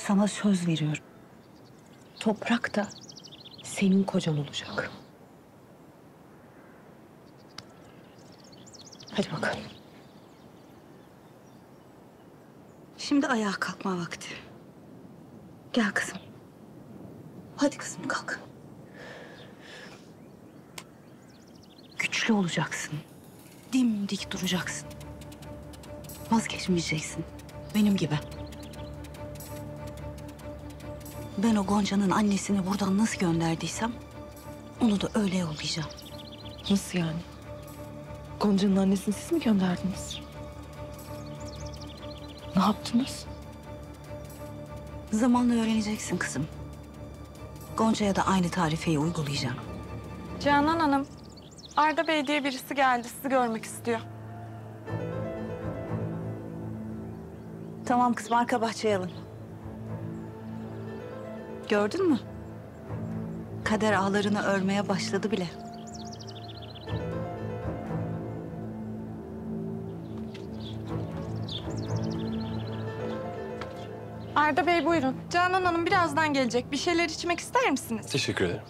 Sana söz veriyorum. Toprak da senin kocan olacak. Hadi bakalım. Şimdi ayağa kalkma vakti. Gel kızım. Hadi kızım kalk. Güçlü olacaksın. Dimdik duracaksın. Vazgeçmeyeceksin. Benim gibi. Ben o Gonca'nın annesini buradan nasıl gönderdiysem onu da öyle yollayacağım. Nasıl yani? Gonca'nın annesini siz mi gönderdiniz? Ne yaptınız? Zamanla öğreneceksin kızım. Gonca'ya da aynı tarifeyi uygulayacağım. Canan Hanım, Arda Bey diye birisi geldi. Sizi görmek istiyor. Tamam kızım, arka bahçeye alın. Gördün mü? Kader ağlarını örmeye başladı bile. Arda Bey buyurun. Canan Hanım birazdan gelecek. Bir şeyler içmek ister misiniz? Teşekkür ederim.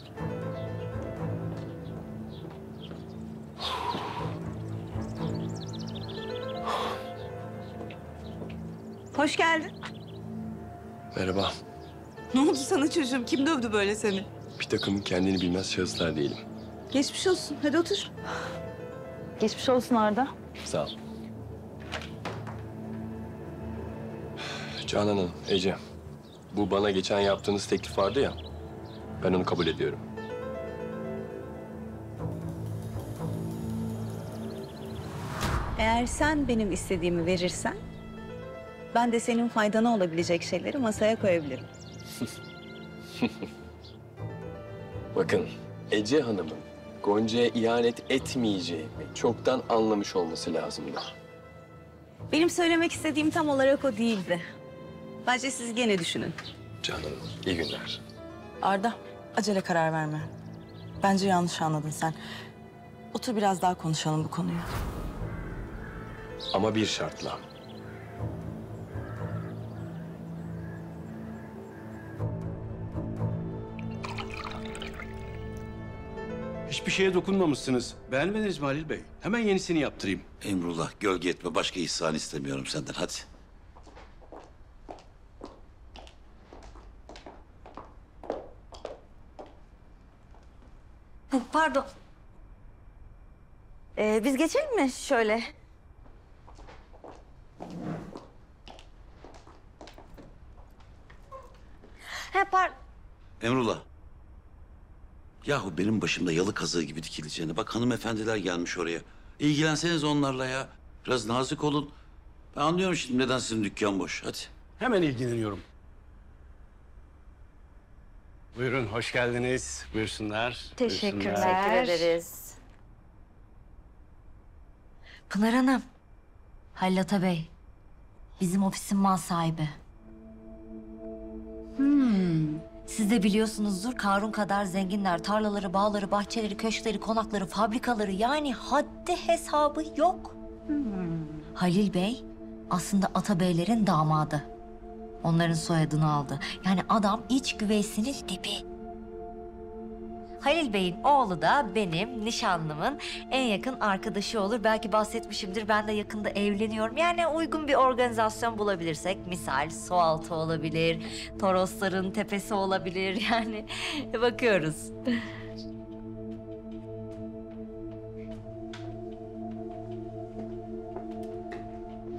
Hoş geldin. Merhaba. Ne oldu sana çocuğum? Kim dövdü böyle seni? Bir takım kendini bilmez şahıslar değilim. Geçmiş olsun. Hadi otur. Geçmiş olsun Arda. Sağ ol. Canan Hanım, Ece. Bu bana geçen yaptığınız teklif vardı ya. Ben onu kabul ediyorum. Eğer sen benim istediğimi verirsen, ben de senin faydana olabilecek şeyleri masaya koyabilirim. Bakın, Ece Hanım'ın Gonca'ya ihanet etmeyeceğimi çoktan anlamış olması lazımdı. Benim söylemek istediğim tam olarak o değildi. Bence siz gene düşünün. Canan Hanım, iyi günler. Arda, acele karar verme. Bence yanlış anladın sen. Otur biraz daha konuşalım bu konuyu. Ama bir şartla. Hiçbir şeye dokunmamışsınız. Beğenmediniz mi Halil Bey? Hemen yenisini yaptırayım. Emrullah, gölge etme. Başka ihsan istemiyorum senden. Hadi. Pardon. Biz geçelim mi şöyle? Pardon. Emrullah. Yahu benim başımda yalı kazığı gibi dikileceğine. Bak hanımefendiler gelmiş oraya. İlgilenseniz onlarla ya. Biraz nazik olun. Ben anlıyorum şimdi neden sizin dükkan boş. Hadi. Hemen ilgileniyorum. Buyurun, hoş geldiniz. Buyursunlar. Teşekkürler. Buyursunlar. Teşekkür ederiz. Pınar Hanım, Halil Ata Bey, bizim ofisin mal sahibi. Siz de biliyorsunuzdur, Karun kadar zenginler. Tarlaları, bağları, bahçeleri, köşkleri, konakları, fabrikaları, yani haddi hesabı yok. Halil Bey aslında Ata Beylerin damadı. Onların soyadını aldı. Yani adam iç güveysinin dibi. Halil Bey'in oğlu da benim nişanlımın en yakın arkadaşı olur. Belki bahsetmişimdir, ben de yakında evleniyorum. Yani uygun bir organizasyon bulabilirsek, misal Sualtı olabilir, Torosların tepesi olabilir. Yani bakıyoruz.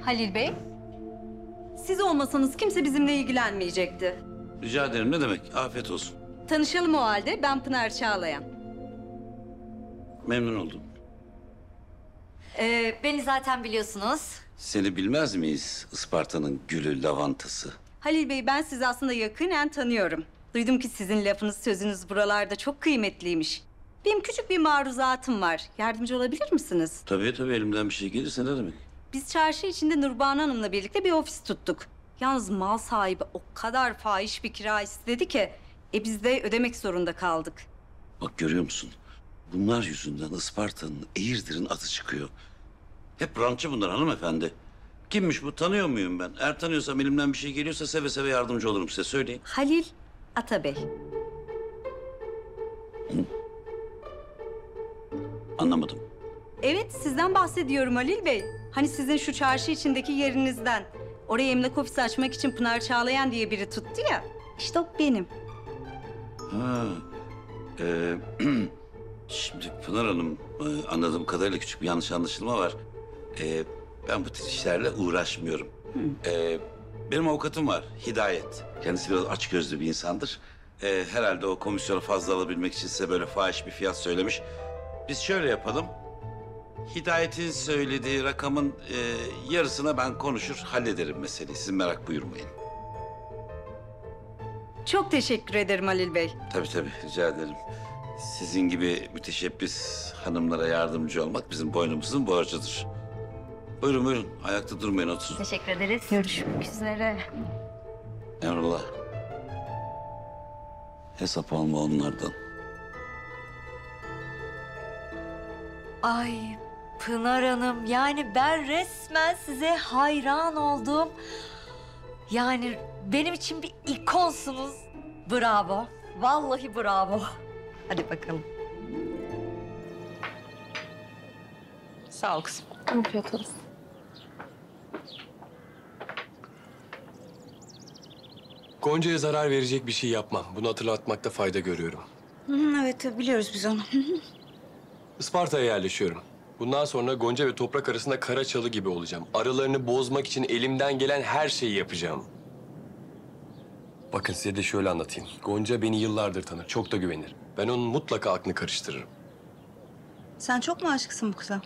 Halil Bey, siz olmasanız kimse bizimle ilgilenmeyecekti. Rica ederim. Ne demek? Afiyet olsun. Tanışalım o halde. Ben Pınar Çağlayan. Memnun oldum. Beni zaten biliyorsunuz. Seni bilmez miyiz? Isparta'nın gülü, lavantası. Halil Bey, ben sizi aslında yakinen tanıyorum. Duydum ki sizin lafınız, sözünüz buralarda çok kıymetliymiş. Benim küçük bir maruzatım var. Yardımcı olabilir misiniz? Tabii elimden bir şey gelirse ne demek? Biz çarşı içinde Nurbanu Hanım'la birlikte bir ofis tuttuk. Yalnız mal sahibi o kadar fahiş bir kira istedi ki... biz de ödemek zorunda kaldık. Bak görüyor musun? Bunlar yüzünden Isparta'nın, Eğirdir'in adı çıkıyor. Hep rantçı bunlar hanımefendi. Kimmiş bu? Tanıyor muyum ben? Eğer tanıyorsam, elimden bir şey geliyorsa seve seve yardımcı olurum size. Söyleyin. Halil Atabey. Anlamadım. Evet, sizden bahsediyorum Halil Bey. Hani sizin şu çarşı içindeki yerinizden. Oraya emlak ofisi açmak için Pınar Çağlayan diye biri tuttu ya. İşte o benim. Ha. e, Şimdi Pınar Hanım, anladığım kadarıyla küçük bir yanlış anlaşılma var. Ben bu tür işlerle uğraşmıyorum. Benim avukatım var, Hidayet. Kendisi biraz açgözlü bir insandır. Herhalde o komisyonu fazla alabilmek için size böyle fahiş bir fiyat söylemiş. Biz şöyle yapalım. Hidayet'in söylediği rakamın yarısına ben konuşur, hallederim meseleyi. Siz merak buyurmayın. Çok teşekkür ederim Halil Bey. Tabii tabii, rica ederim. Sizin gibi müteşebbis hanımlara yardımcı olmak bizim boynumuzun borcudur. Buyurun buyurun, ayakta durmayın, oturun. Teşekkür ederiz. Görüşmek üzere. Emrullah. Hesap alma onlardan. Ay Pınar Hanım, yani ben resmen size hayran oldum. Yani benim için bir ikonsunuz. Bravo. Vallahi bravo. Hadi bakalım. Sağ ol kızım. Afiyet olsun. Gonca'ya zarar verecek bir şey yapmam. Bunu hatırlatmakta fayda görüyorum. Evet biliyoruz biz onu. Isparta'ya yerleşiyorum. Bundan sonra Gonca ve toprak arasında kara çalı gibi olacağım. Aralarını bozmak için elimden gelen her şeyi yapacağım. Bakın size de şöyle anlatayım. Gonca beni yıllardır tanır, çok da güvenir. Ben onun mutlaka aklını karıştırırım. Sen çok mu aşıksın bu kıza?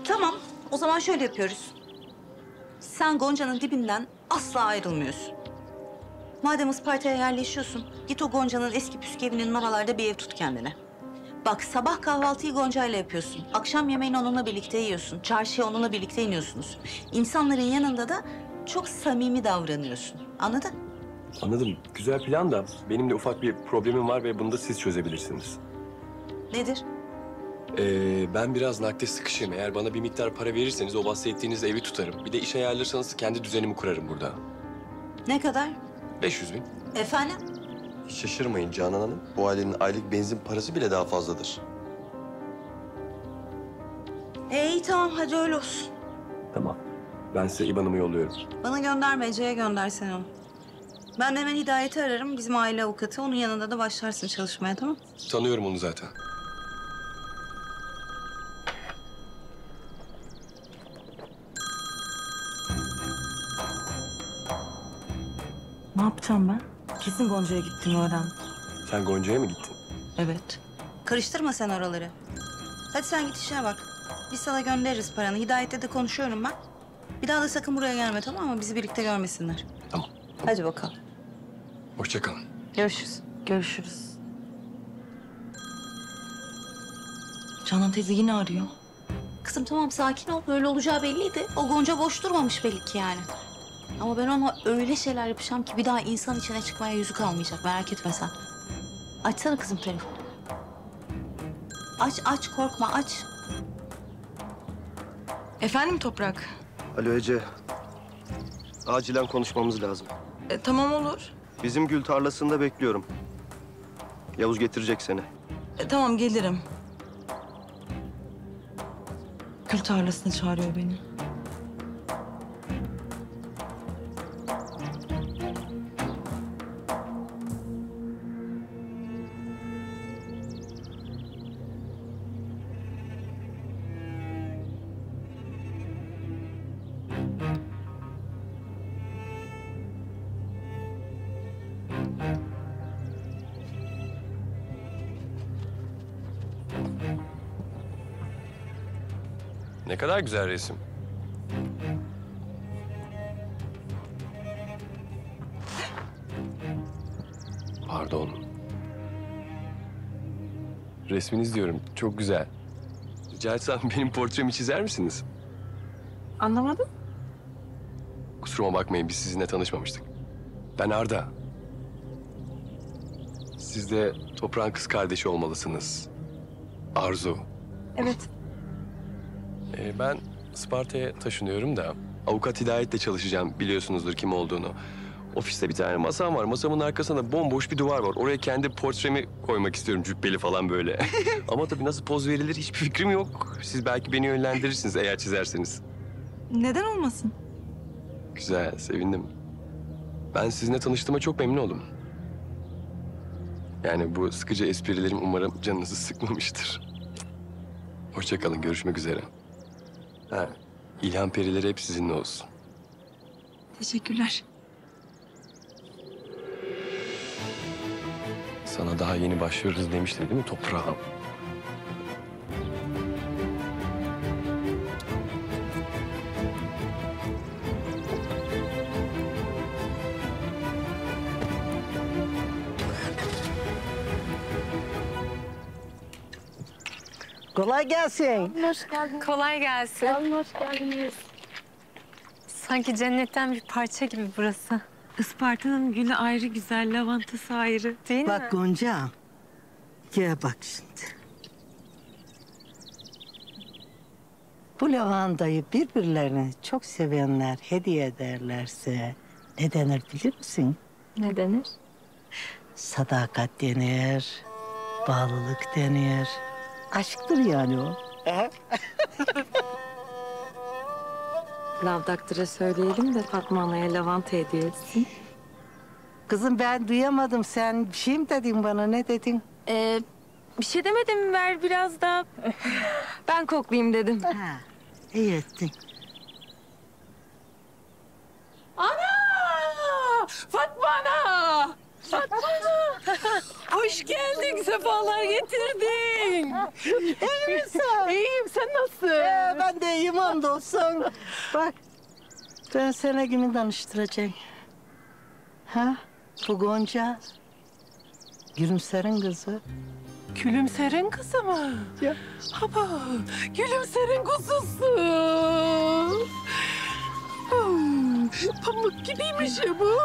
Tamam, o zaman şöyle yapıyoruz. Sen Gonca'nın dibinden asla ayrılmıyorsun. Madem Isparta'ya yerleşiyorsun, git o Gonca'nın eski püskü evinin oralarda bir ev tut kendine. Bak sabah kahvaltıyı Gonca'yla yapıyorsun. Akşam yemeğini onunla birlikte yiyorsun. Çarşıya onunla birlikte iniyorsunuz. İnsanların yanında da çok samimi davranıyorsun. Anladın? Anladım. Güzel plan da benim de ufak bir problemim var ve bunu da siz çözebilirsiniz. Nedir? Ben biraz nakde sıkışığım. Eğer bana bir miktar para verirseniz o bahsettiğiniz evi tutarım. Bir de iş ayarlarsanız kendi düzenimi kurarım burada. Ne kadar? 500 bin. Efendim? Şaşırmayın Canan Hanım. Bu ailenin aylık benzin parası bile daha fazladır. İyi tamam hadi öyle olsun. Tamam. Ben size IBAN'ımı yolluyorum. Bana gönderme Ece'ye göndersen onu. Ben de hemen Hidayet'i ararım. Bizim aile avukatı. Onun yanında da başlarsın çalışmaya tamam? Tanıyorum onu zaten. Ne yapacağım ben? Kesin Gonca'ya gittiğini öğrendim. Sen Gonca'ya mı gittin? Evet. Karıştırma sen oraları. Hadi sen git işine bak. Biz sana göndeririz paranı. Hidayet'le de konuşuyorum ben. Bir daha da sakın buraya gelme tamam mı? Bizi birlikte görmesinler. Tamam. Hadi bakalım. Hoşça kalın. Görüşürüz. Görüşürüz. Canan teyze yine arıyor. Kızım tamam sakin ol. Böyle olacağı belliydi. O Gonca boş durmamış belli ki yani. Ama ben ona öyle şeyler yapacağım ki bir daha insan içine çıkmaya yüzü kalmayacak. Merak etme sen. Açsana kızım telefonu. Aç korkma aç. Efendim Toprak? Alo Ece. Acilen konuşmamız lazım. Tamam olur. Bizim gül tarlasında bekliyorum. Yavuz getirecek seni. Tamam gelirim. Gül tarlasına çağırıyor beni. Ne kadar güzel resim. Pardon. Resminiz diyorum. Çok güzel. Rica etsem benim portremi çizer misiniz? Anlamadım. Kusuruma bakmayın biz sizinle tanışmamıştık. Ben Arda. Siz de Toprağın kız kardeşi olmalısınız. Arzu. Evet. Ben Isparta'ya taşınıyorum da avukat Hidayet'le çalışacağım. Biliyorsunuzdur kim olduğunu. Ofiste bir tane masam var. Masamın arkasında bomboş bir duvar var. Oraya kendi portremi koymak istiyorum. Cübbeli falan böyle. Ama tabii nasıl poz verilir hiçbir fikrim yok. Siz belki beni yönlendirirsiniz eğer çizerseniz. Neden olmasın? Güzel, sevindim. Ben sizinle tanıştığıma çok memnun oldum. Yani bu sıkıcı esprilerim umarım canınızı sıkmamıştır. Hoşça kalın, görüşmek üzere. Ha, İlham perileri hep sizinle olsun. Teşekkürler. Sana daha yeni başlıyoruz demiştim değil mi toprağım? Kolay gelsin. Kolay gelsin. Hoş geldiniz. Sanki cennetten bir parça gibi burası. Isparta'nın gülü ayrı güzel, lavantası ayrı. Değil mi? Bak Gonca. Gel bak şimdi. Bu lavandayı birbirlerine çok sevenler hediye ederlerse ne denir bilir misin? Ne denir? Sadakat denir, bağlılık denir. Aşktır yani o. Lavdaktıra söyleyelim de Fatma Ana'ya lavanta hediye etsin. Kızım ben duyamadım. Sen bir şey mi dedin bana? Ne dedin? Bir şey demedim, ver biraz da. Ben koklayayım dedim. Ha, iyi ettin. Ana! Fatma Ana! Fatma Ana! Hoş geldin, sefalar getirdin. İyi misin? İyiyim, sen nasılsın? Ben de iyiyim hamdolsun. Bak, ben sana kimi tanıştıracağım. Ha? Bu Gonca. Gülümser'in kızı. Gülümser'in kızı mı? Ya. Baba, Gülümser'in kuzusu. Pamuk gibiymiş ya bu.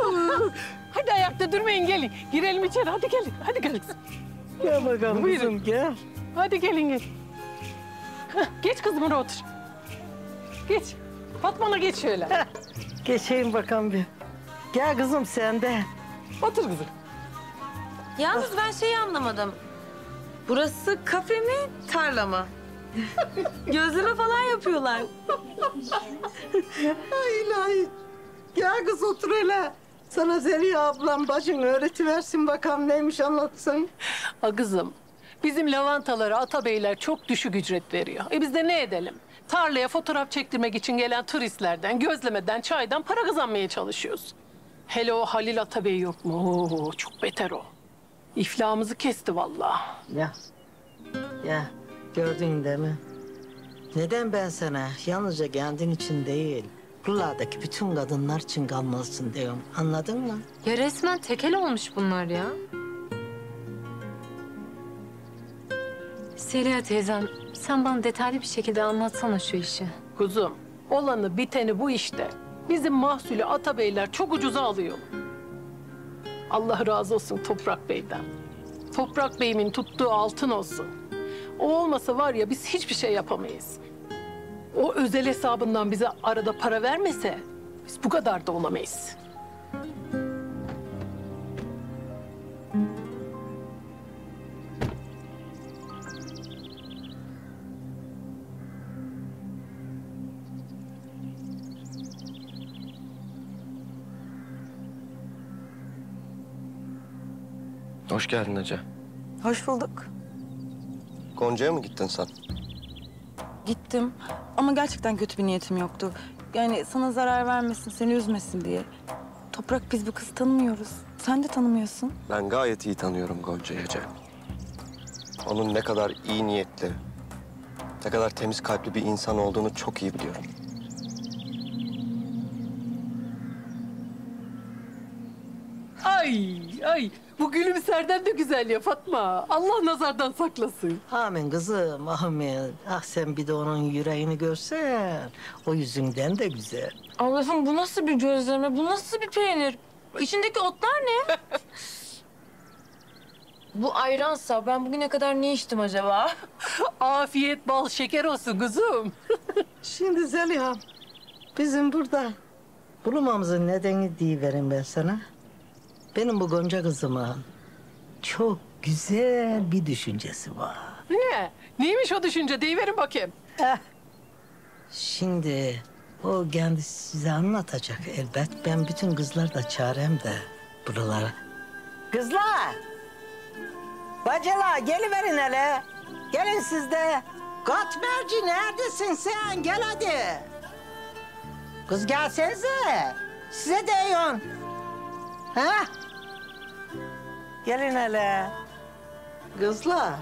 Hadi ayakta durmayın, gelin. Girelim içeri, hadi gelin. Hadi gelin. Gel bakalım Buyurun. kızım, gel. Hadi gelin, gelin. Geç kızım, oraya otur. Geç. Fatma'na geç şöyle. Geçeyim bakalım bir. Gel kızım sen de. Otur kızım. Yalnız ben şeyi anlamadım. Burası kafe mi, tarla mı? Gözleme falan yapıyorlar. Ay ilahi. Gel kız otur hele. Sana Zeliha ablam bacın öğretiversin bakalım neymiş anlatsın. Ha kızım, bizim lavantalara Atabeyler çok düşük ücret veriyor. Biz de ne edelim? Tarlaya fotoğraf çektirmek için gelen turistlerden, gözlemeden, çaydan para kazanmaya çalışıyoruz. Hele o Halil Atabey yok mu? Oo, çok beter o. İflahımızı kesti vallahi. Ya gördün değil mi? Neden ben sana yalnızca kendin için değil, buralardaki bütün kadınlar için kalmalısın diyorum. Anladın mı? Ya resmen tekel olmuş bunlar ya. Seliha teyzem, sen bana detaylı bir şekilde anlatsana şu işi. Kuzum, olanı biteni bu işte. Bizim mahsulü Atabeyler çok ucuza alıyor. Allah razı olsun Toprak Bey'den. Toprak Bey'imin tuttuğu altın olsun. O olmasa var ya biz hiçbir şey yapamayız. O özel hesabından bize arada para vermese biz bu kadar da olamayız. Hoş geldin Ece. Hoş bulduk. Gonca'ya mı gittin sen? Gittim ama gerçekten kötü bir niyetim yoktu. Yani sana zarar vermesin, seni üzmesin diye. Toprak, biz bu kızı tanımıyoruz. Sen de tanımıyorsun. Ben gayet iyi tanıyorum Gonca'yı Ece. Onun ne kadar iyi niyetli, ne kadar temiz kalpli bir insan olduğunu çok iyi biliyorum. Ay bu gülümserden de güzel ya Fatma. Allah nazardan saklasın. Amin kızım, amin. Ah sen bir de onun yüreğini görsen, o yüzünden de güzel. Allah'ım, bu nasıl bir gözleme, bu nasıl bir peynir? İçindeki otlar ne? Bu ayransa ben bugüne kadar ne içtim acaba? Afiyet bal şeker olsun kızım. Şimdi Zeliha'm, bizim burada bulunmamızın nedeni deyiverim ben sana. Benim bu Gonca kızımın çok güzel bir düşüncesi var. Ne? Neymiş o düşünce? Deyiverin bakayım. Şimdi o kendisi size anlatacak elbet. Ben bütün kızlar da çağırayım da buralara. Kızlar! Bacılar geliverin hele. Gelin siz de. Katmerci neredesin sen? Gel hadi. Kız gelsenize. Size deyon. Ha? Gelin hele. Kızlar.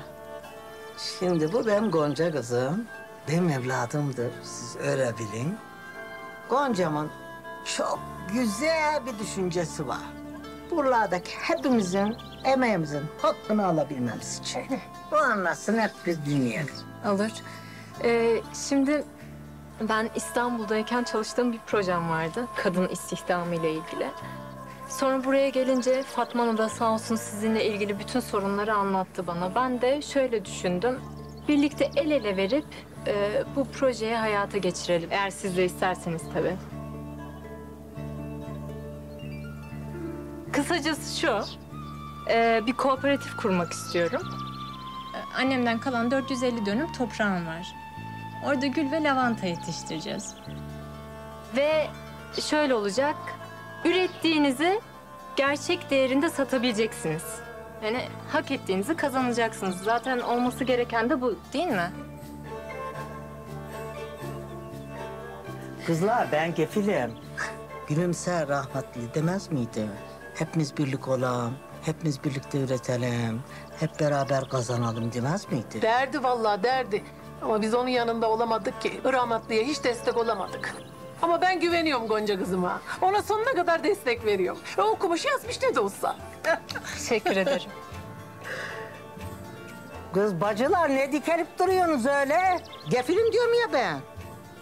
Şimdi bu benim Gonca kızım. Benim evladımdır. Siz öyle bilin. Gonca'mın çok güzel bir düşüncesi var. Buralardaki hepimizin emeğimizin hakkını alabilmemiz için. Bu anlasın hep biz dinleyelim. Olur. Şimdi ben İstanbul'dayken çalıştığım bir projem vardı. Kadın istihdamı ile ilgili. Sonra buraya gelince Fatma Hanım da sağ olsun sizinle ilgili bütün sorunları anlattı bana. Ben de şöyle düşündüm. Birlikte el ele verip bu projeyi hayata geçirelim. Eğer siz de isterseniz tabii. Kısacası şu, bir kooperatif kurmak istiyorum. Annemden kalan 450 dönüm toprağım var. Orada gül ve lavanta yetiştireceğiz. Ve şöyle olacak, ürettiğinizi gerçek değerinde satabileceksiniz. Yani hak ettiğinizi kazanacaksınız. Zaten olması gereken de bu, değil mi? Kızlar ben kefilim. Gülümser rahmetli demez miydi? Hepimiz birlik olalım, hepimiz birlikte üretelim, hep beraber kazanalım demez miydi? Derdi vallahi derdi. Ama biz onun yanında olamadık ki. Rahmetliye hiç destek olamadık. Ama ben güveniyorum Gonca kızıma. Ona sonuna kadar destek veriyorum. Okumuş yazmış ne de olsa. Teşekkür ederim. Kız bacılar ne dikelip duruyorsunuz öyle? Gefilim diyorum ya ben.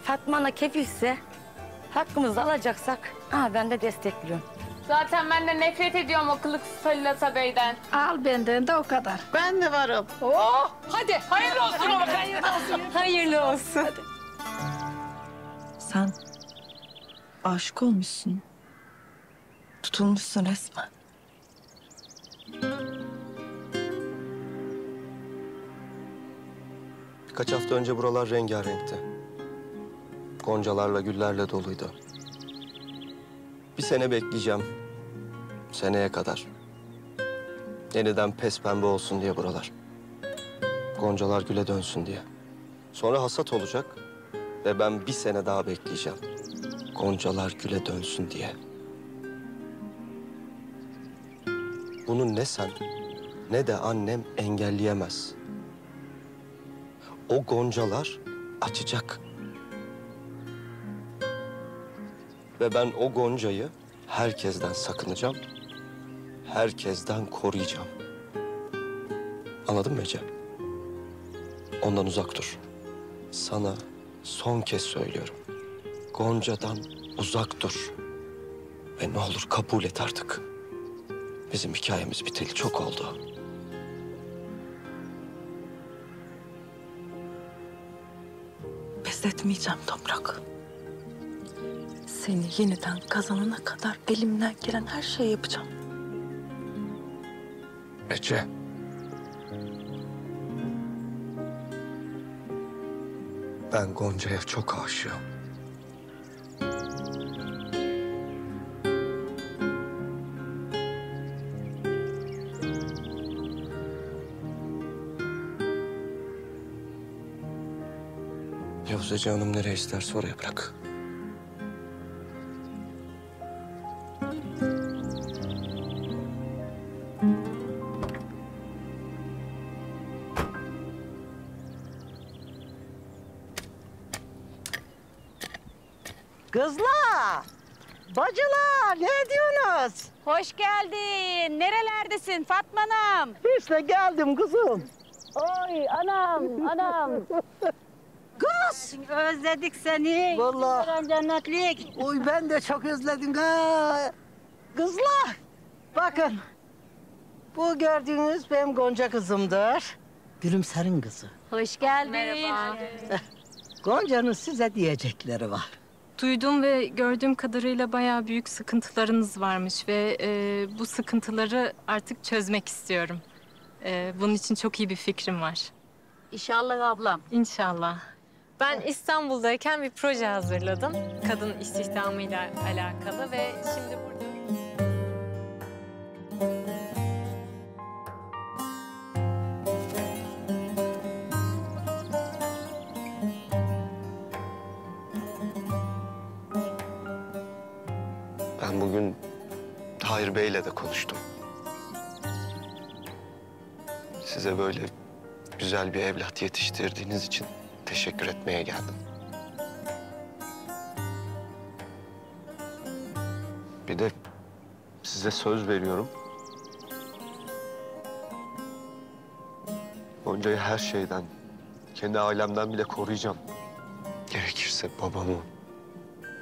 Fatma'na kefilse hakkımızı alacaksak ben de destekliyorum. Zaten ben de nefret ediyorum o kılıksız Halil Atabey'den. Al benden de o kadar. Ben de varım. Oh, hadi hayırlı olsun ama hayırlı olsun. Hayırlı olsun. Sen aşık olmuşsun. Tutulmuşsun resmen. Birkaç hafta önce buralar rengarenkti. Goncalarla, güllerle doluydu. Bir sene bekleyeceğim. Seneye kadar. Yeniden pembe olsun diye buralar. Goncalar güle dönsün diye. Sonra hasat olacak ve ben bir sene daha bekleyeceğim. Goncalar güle dönsün diye. Bunu ne sen ne de annem engelleyemez. O goncalar açacak. Ve ben o goncayı herkesten sakınacağım. Herkesten koruyacağım. Anladın mı Ece? Ondan uzak dur. Sana son kez söylüyorum. Gonca'dan uzak dur. Ve ne olur kabul et artık. Bizim hikayemiz biteli çok oldu. Pes etmeyeceğim Toprak. Seni yeniden kazanana kadar elimden gelen her şeyi yapacağım. Ece. Ben Gonca'ya çok aşığım. Yavuz Ece Hanım nereye isterse oraya bırak. Kızlar, bacılar ne diyorsunuz? Hoş geldin. Nerelerdesin Fatma'nım? İşte geldim kızım. Oy anam. Kız! Özledik seni. Vallahi. Cennetlik. Oy ben de çok özledim ha. Kızlar, bakın. Bu gördüğünüz benim Gonca kızımdır. Gülümser'in kızı. Hoş geldin. Merhaba. Gonca'nın size diyecekleri var. Duyduğum ve gördüğüm kadarıyla bayağı büyük sıkıntılarınız varmış ve bu sıkıntıları artık çözmek istiyorum. Bunun için çok iyi bir fikrim var. İnşallah ablam. İnşallah. Ben İstanbul'dayken bir proje hazırladım. Kadın istihdamıyla alakalı ve şimdi burada... Ben bugün Tahir Bey'le de konuştum. Size böyle güzel bir evlat yetiştirdiğiniz için teşekkür etmeye geldim. Bir de size söz veriyorum. Gonca'yı her şeyden, kendi ailemden bile koruyacağım. Gerekirse babamı,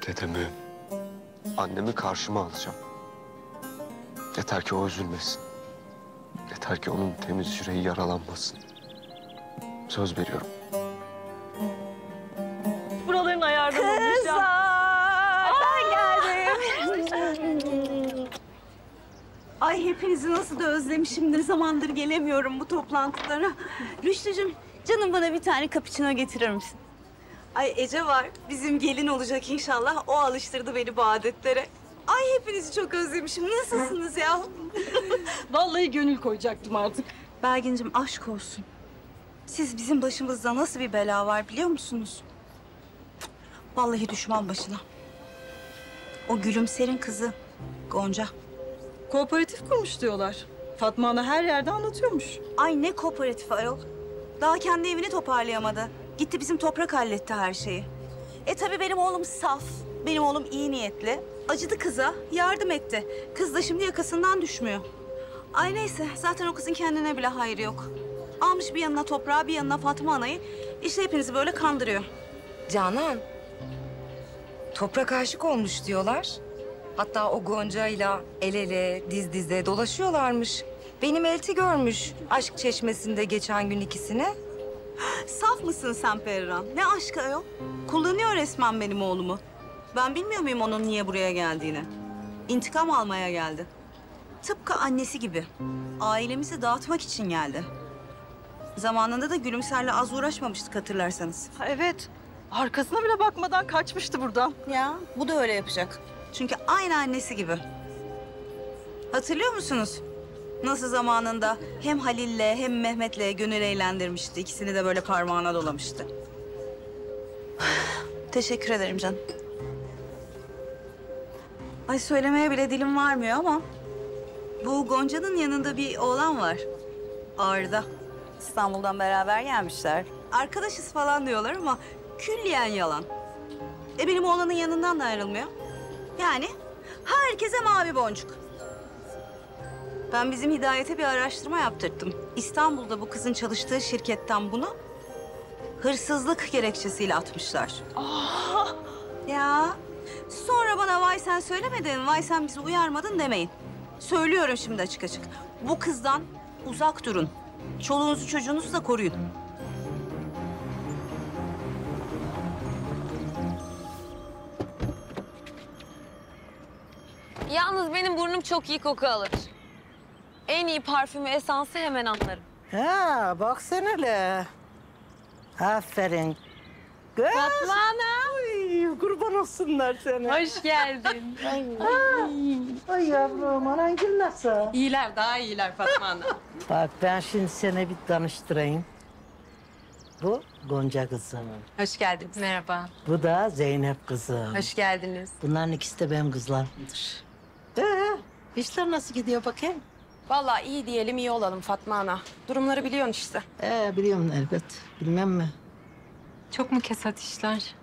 dedemi, annemi karşıma alacağım. Yeter ki o üzülmesin. Yeter ki onun temiz yüreği yaralanmasın. Söz veriyorum. Buraların ayardan olmuş ya. Ben geldim. Ay hepinizi nasıl da özlemişim. Ne zamandır gelemiyorum bu toplantılara. Rüştücüğüm, canım bana bir tane cappuccino getirir misin? Ay Ece var, bizim gelin olacak inşallah. O alıştırdı beni bu adetlere. Ay hepinizi çok özlemişim. Nasılsınız ya? Vallahi gönül koyacaktım artık. Belgin'cim aşk olsun. Siz bizim başımızda nasıl bir bela var biliyor musunuz? Vallahi düşman başına. O Gülümser'in kızı Gonca. Kooperatif kurmuş diyorlar. Fatma Ana her yerde anlatıyormuş. Ay ne kooperatif ayol. Daha kendi evini toparlayamadı. Gitti bizim Toprak halletti her şeyi. Tabii benim oğlum saf. Benim oğlum iyi niyetli. Acıdı kıza, yardım etti. Kız da şimdi yakasından düşmüyor. Ay neyse, zaten o kızın kendine bile hayrı yok. Almış bir yanına Toprağı, bir yanına Fatma Ana'yı. İşte hepinizi böyle kandırıyor. Canan, Toprak aşık olmuş diyorlar. Hatta o Gonca'yla el ele, diz dize dolaşıyorlarmış. Benim elti görmüş aşk çeşmesinde geçen gün ikisini. Saf mısın sen Perran? Ne aşkı ayol? Kullanıyor resmen benim oğlumu. Ben bilmiyor muyum onun niye buraya geldiğini? İntikam almaya geldi. Tıpkı annesi gibi. Ailemizi dağıtmak için geldi. Zamanında da Gülümser'le az uğraşmamıştık hatırlarsanız. Ha, evet. Arkasına bile bakmadan kaçmıştı buradan. Ya bu da öyle yapacak. Çünkü aynı annesi gibi. Hatırlıyor musunuz? Nasıl zamanında hem Halil'le hem Mehmet'le gönül eğlendirmişti. İkisini de böyle parmağına dolamıştı. Teşekkür ederim canım. Ay söylemeye bile dilim varmıyor ama... bu Gonca'nın yanında bir oğlan var. Arda. İstanbul'dan beraber gelmişler. Arkadaşız falan diyorlar ama külliyen yalan. Benim oğlanın yanından da ayrılmıyor. Yani herkese mavi boncuk. Ben bizim Hidayet'e bir araştırma yaptırttım. İstanbul'da bu kızın çalıştığı şirketten bunu hırsızlık gerekçesiyle atmışlar. Ya sonra bana vay sen söylemedin, vay sen bizi uyarmadın demeyin. Söylüyorum şimdi açık açık. Bu kızdan uzak durun. Çoluğunuzu çocuğunuzu da koruyun. Yalnız benim burnum çok iyi koku alır. En iyi parfümü, esansı hemen anlarım. Ha bak sen hele. Aferin. Kız. Fatma Ana. Ay, kurban olsunlar sana. Hoş geldin. Ay yavrum, anangil nasıl? İyiler, daha iyiler Fatma Ana. Bak ben şimdi seni bir tanıştırayım. Bu Gonca kızım. Hoş geldiniz. Merhaba. Bu da Zeynep kızım. Hoş geldiniz. Bunların ikisi de benim kızlarımdır. İşler nasıl gidiyor bakayım? Vallahi iyi diyelim, iyi olalım Fatma Ana. Durumları biliyorsun işte. Biliyorum elbet. Bilmem mi? Çok mu kesat işler?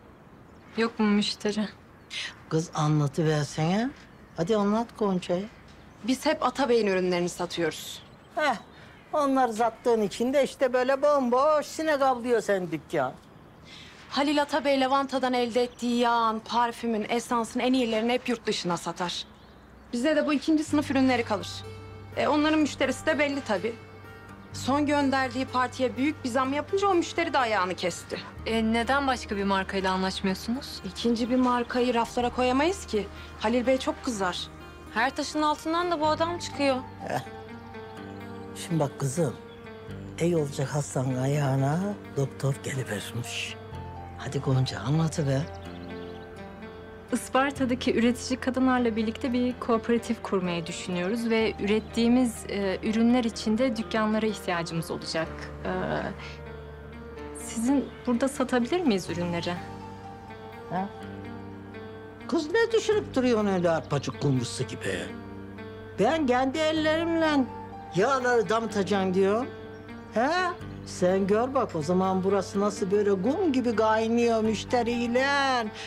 Yok mu müşteri? Kız anlatıversene. Hadi anlat Gonca'yı. Biz hep Atabey'in ürünlerini satıyoruz. Onlar sattığın için de işte böyle bomboş sinek avlıyor sen dükkan. Halil Atabey lavantadan elde ettiği yağın, parfümün, esansın en iyilerini hep yurt dışına satar. Bize de bu ikinci sınıf ürünleri kalır. Onların müşterisi de belli tabii. Son gönderdiği partiye büyük bir zam yapınca o müşteri de ayağını kesti. Neden başka bir markayla anlaşmıyorsunuz? İkinci bir markayı raflara koyamayız ki. Halil Bey çok kızar. Her taşın altından da bu adam çıkıyor. Şimdi bak kızım. İyi olacak hastanın ayağına doktor gelivermiş. Hadi Gonca anlatıver. Isparta'daki üretici kadınlarla birlikte bir kooperatif kurmayı düşünüyoruz ve ürettiğimiz ürünler için de dükkanlara ihtiyacımız olacak. Sizin burada satabilir miyiz ürünleri? Ha? Kız ne düşünüp duruyorsun öyle arpacık kumrusu gibi? Ben kendi ellerimle yağları damıtacağım diyorum. He? Sen gör bak o zaman burası nasıl böyle kum gibi kaynıyor müşteriyle.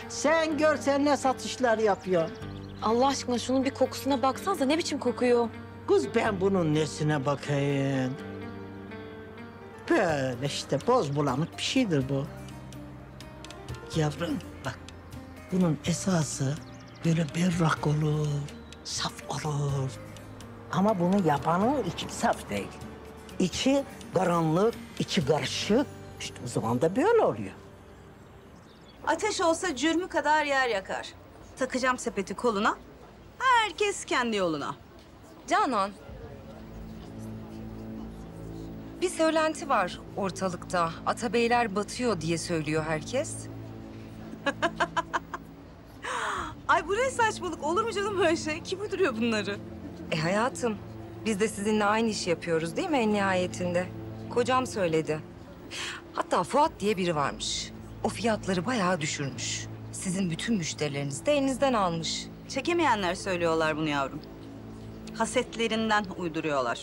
Sen gör sen ne satışlar yapıyorsun. Allah aşkına şunun bir kokusuna baksanıza ne biçim kokuyor. Kız ben bunun nesine bakayım? Böyle işte boz bulanık bir şeydir bu. Yavrum bak bunun esası böyle berrak olur, saf olur. Ama bunu yapanın içi saf değil. İçi karanlık, içi karışık. İşte o zaman da böyle oluyor. Ateş olsa cürmü kadar yer yakar. Takacağım sepeti koluna. Herkes kendi yoluna. Canan. Bir söylenti var ortalıkta. Atabeyler batıyor diye söylüyor herkes. Ay bu ne saçmalık. Olur mu canım öyle şey? Kim uyduruyor bunları? Hayatım, biz de sizinle aynı işi yapıyoruz değil mi en nihayetinde? Kocam söyledi. Hatta Fuat diye biri varmış. O fiyatları bayağı düşürmüş. Sizin bütün müşterilerinizi de elinizden almış. Çekemeyenler söylüyorlar bunu yavrum. Hasetlerinden uyduruyorlar.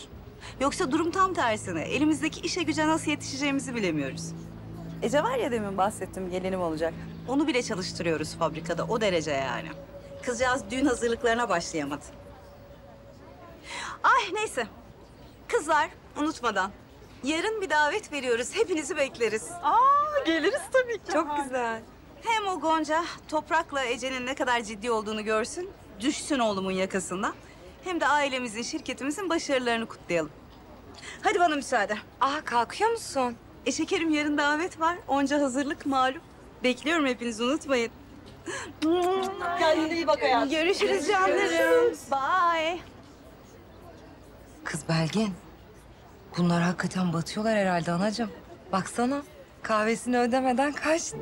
Yoksa durum tam tersine. Elimizdeki işe güce nasıl yetişeceğimizi bilemiyoruz. Ece var ya demin bahsettim gelinim olacak. Onu bile çalıştırıyoruz fabrikada o derece yani. Kızcağız düğün hazırlıklarına başlayamadı. Ay neyse. Kızlar unutmadan yarın bir davet veriyoruz. Hepinizi bekleriz. Geliriz tabii ki. Çok güzel. Hem o Gonca Toprak'la Ece'nin ne kadar ciddi olduğunu görsün. Düşsün oğlumun yakasından. Hem de ailemizin, şirketimizin başarılarını kutlayalım. Hadi bana müsaade. Kalkıyor musun? Şekerim yarın davet var. Onca hazırlık malum. Bekliyorum hepinizi unutmayın. Kendine iyi bak hayatım. Görüşürüz canlarım. Bye. Kız Belgin, bunlar hakikaten batıyorlar herhalde anacığım. Baksana, kahvesini ödemeden kaçtı.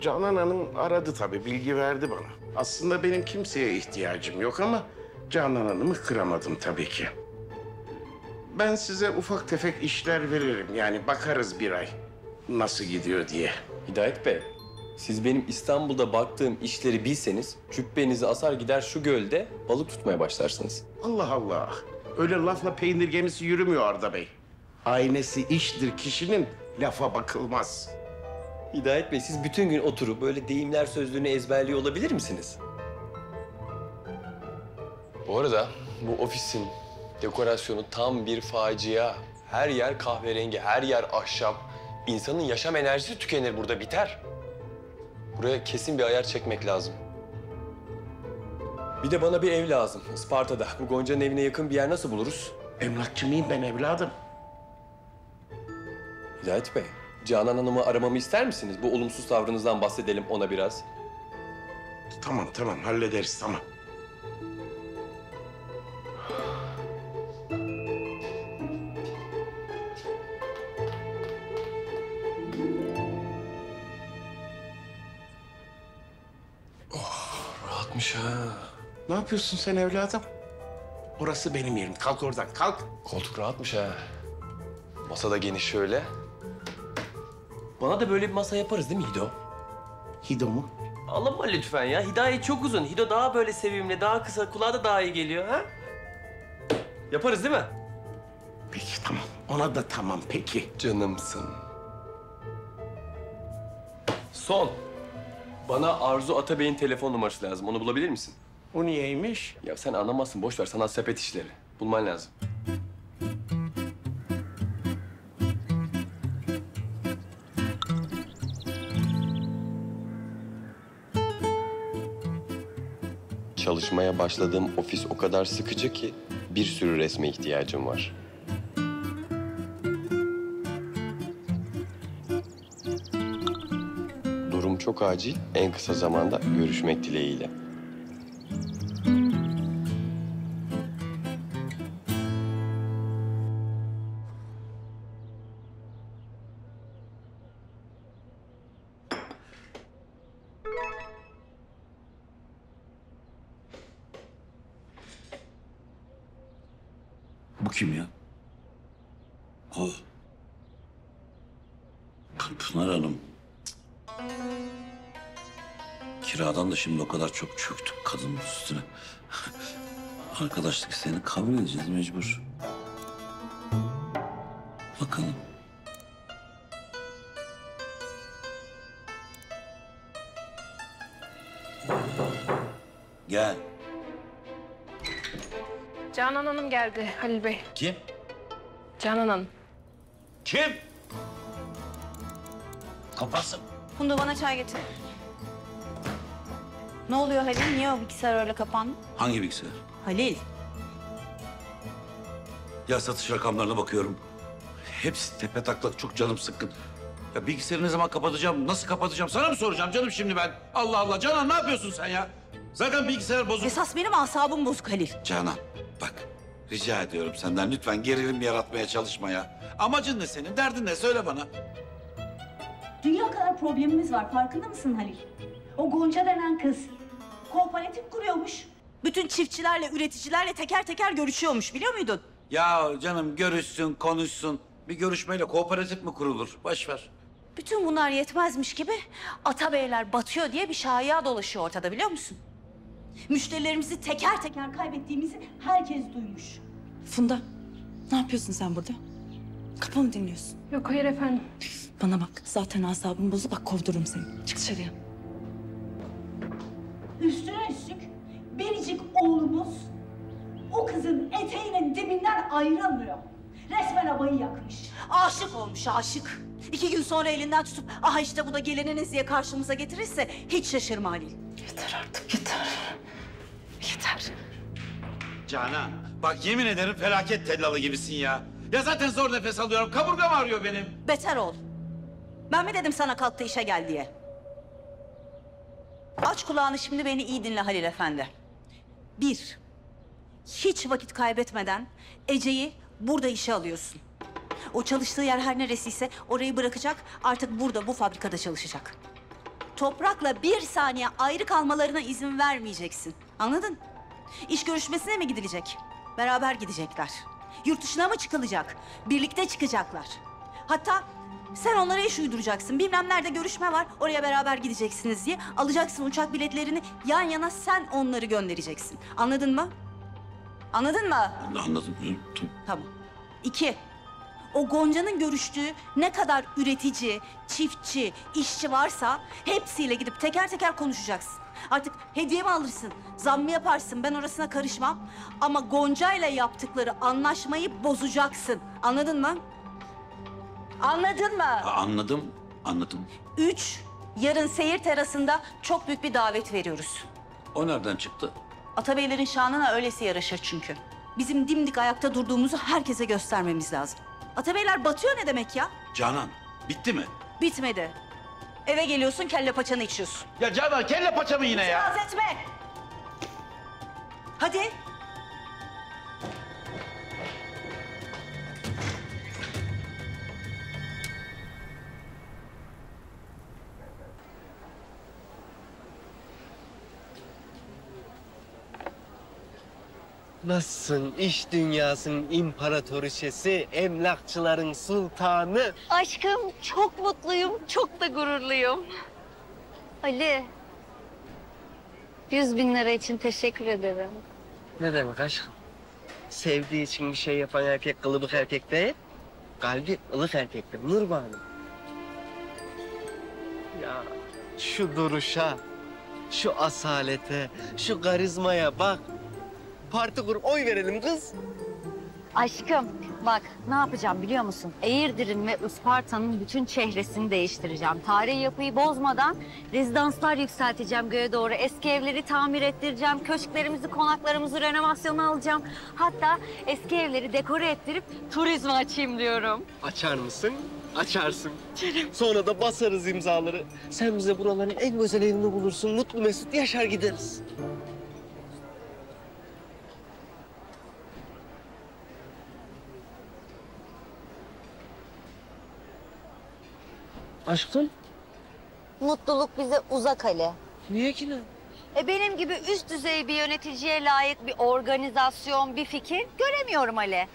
Canan Hanım aradı tabii, bilgi verdi bana. Aslında benim kimseye ihtiyacım yok ama Canan Hanım'ı kıramadım tabii ki. Ben size ufak tefek işler veririm. Yani bakarız bir ay nasıl gidiyor diye. Hidayet Bey, siz benim İstanbul'da baktığım işleri bilseniz cübbenizi asar gider şu gölde balık tutmaya başlarsınız. Allah Allah. Öyle lafla peynir gemisi yürümüyor Arda Bey. Aynesi iştir kişinin, lafa bakılmaz. Hidayet Bey, siz bütün gün oturup böyle deyimler sözlüğünü ezberliyor olabilir misiniz? Bu arada bu ofisin dekorasyonu tam bir facia. Her yer kahverengi, her yer ahşap. İnsanın yaşam enerjisi tükenir burada, biter. Buraya kesin bir ayar çekmek lazım. Bir de bana bir ev lazım Isparta'da. Bu Gonca'nın evine yakın bir yer nasıl buluruz? Emlakçı mıyım ben evladım? Hidayet Bey, Canan Hanım'ı aramamı ister misiniz? Bu olumsuz tavrınızdan bahsedelim ona biraz. Tamam hallederiz tamam. Rahatmış ha. Ne yapıyorsun sen evladım? Orası benim yerim. Kalk oradan, kalk. Koltuk rahatmış ha. Masa da geniş şöyle. Bana da böyle bir masa yaparız değil mi Hido? Hido mu? Alınma lütfen ya. Hidayet çok uzun. Hido daha böyle sevimli, daha kısa. Kulağa da daha iyi geliyor ha? Yaparız değil mi? Peki tamam. Ona da tamam peki. Canımsın. Son. Bana Arzu Atabey'in telefon numarası lazım. Onu bulabilir misin? O niyeymiş? Ya sen anlamazsın. Boş ver. Sanat sepet işleri. Bulman lazım. çalışmaya başladığım ofis o kadar sıkıcı ki bir sürü resme ihtiyacım var. Durum çok acil, en kısa zamanda görüşmek dileğiyle. Bu kim ya? O. Pınar Hanım. Kiradan da şimdi o kadar çok çöktük kadının üstüne. Arkadaşlık seni kabul edeceğiz mecbur. Bakalım. Gel. Canan Hanım geldi Halil Bey. Kim? Canan Hanım. Kim? Kapatsın. Funda bana çay getir. Ne oluyor Halil? Niye o bilgisayar öyle kapandı? Hangi bilgisayar? Halil. Ya satış rakamlarına bakıyorum. Hepsi tepe taklak, çok canım sıkkın. Ya bilgisayarı ne zaman kapatacağım, nasıl kapatacağım sana mı soracağım canım şimdi ben? Allah Allah, Canan ne yapıyorsun sen ya? Zaten bilgisayar bozuk. Esas benim asabım bozuk Halil. Canan bak, rica ediyorum senden lütfen gerilim yaratmaya çalışma ya. Amacın ne senin, derdin ne söyle bana. Dünya kadar problemimiz var, farkında mısın Halil? O Gonca denen kız kooperatif kuruyormuş. Bütün çiftçilerle, üreticilerle teker teker görüşüyormuş, biliyor muydun? Ya canım görüşsün, konuşsun. Bir görüşmeyle kooperatif mi kurulur? Boş ver. Bütün bunlar yetmezmiş gibi Atabeyler batıyor diye bir şaiya dolaşıyor ortada, biliyor musun? Müşterilerimizi teker teker kaybettiğimizi herkes duymuş. Funda, ne yapıyorsun sen burada? Kapı mı dinliyorsun? Yok hayır efendim. Bana bak, zaten asabım bozuk. Bak kovdururum seni. Çık dışarıya. Üstüne üstlük biricik oğlumuz o kızın eteğinin dibinden ayrılmıyor. Resmen havayı yakmış. Aşık olmuş, aşık. 2 gün sonra elinden tutup, aha işte bu da gelininiz diye karşımıza getirirse hiç şaşırma Halil. Yeter artık, yeter. Yeter. Canan, bak yemin ederim felaket tellalı gibisin ya. Ya zaten zor nefes alıyorum, kaburgam ağrıyor benim. Beter ol. Ben mi dedim sana kalk da işe gel diye? Aç kulağını şimdi, beni iyi dinle Halil Efendi. 1, hiç vakit kaybetmeden Ece'yi burada işe alıyorsun. O çalıştığı yer her neresiyse orayı bırakacak, artık burada bu fabrikada çalışacak. Toprak'la 1 saniye ayrı kalmalarına izin vermeyeceksin. Anladın? İş görüşmesine mi gidilecek? Beraber gidecekler. Yurt dışına mı çıkılacak? Birlikte çıkacaklar. Hatta sen onlara iş uyduracaksın. Bilmem nerede görüşme var, oraya beraber gideceksiniz diye. Alacaksın uçak biletlerini, yan yana sen onları göndereceksin. Anladın mı? Anladın mı? Anladım. Tamam. 2, o Gonca'nın görüştüğü ne kadar üretici, çiftçi, işçi varsa hepsiyle gidip teker teker konuşacaksın. Artık hediye mi alırsın, zam mı yaparsın, ben orasına karışmam. Ama Gonca'yla yaptıkları anlaşmayı bozacaksın. Anladın mı? Anladın mı? Anladım, anladım. 3, yarın seyir terasında çok büyük bir davet veriyoruz. O nereden çıktı? Atabeylerin şanına öylesi yaraşır çünkü. Bizim dimdik ayakta durduğumuzu herkese göstermemiz lazım. Atabeyler batıyor ne demek ya? Canan, bitti mi? Bitmedi. Eve geliyorsun, kelle paçanı içiyorsun. Ya Canan, kelle paça mı yine ya? İtiraz etme! Hadi. Nasılsın iş dünyasının imparatoriçesi, emlakçıların sultanı? Aşkım çok mutluyum, çok da gururluyum. Ali, 100.000 lira için teşekkür ederim. Ne demek aşkım? Sevdiği için bir şey yapan erkek kılıbık erkek değil, kalbi ılık erkektir Nurbanım. Ya şu duruşa, şu asalete, şu karizmaya bak. Parti kurup oy verelim kız. Aşkım bak ne yapacağım biliyor musun? Eğirdir'in ve Isparta'nın bütün çehresini değiştireceğim. Tarihi yapıyı bozmadan rezidanslar yükselteceğim göğe doğru. Eski evleri tamir ettireceğim. Köşklerimizi, konaklarımızı renovasyona alacağım. Hatta eski evleri dekore ettirip turizme açayım diyorum. Açar mısın? Açarsın. Sonra da basarız imzaları. Sen bize buraların en güzel evini bulursun. Mutlu mesut yaşar gideriz. Aşkım? Mutluluk bize uzak Ali. Niye ki ne? Benim gibi üst düzey bir yöneticiye layık bir organizasyon, bir fikir göremiyorum Ali.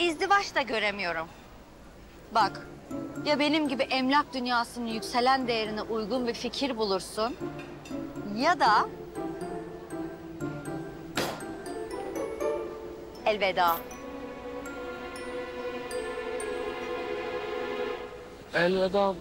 İzdivaç da göremiyorum. Bak, ya benim gibi emlak dünyasının yükselen değerine uygun bir fikir bulursun... ...ya da... elveda. Elveda mı?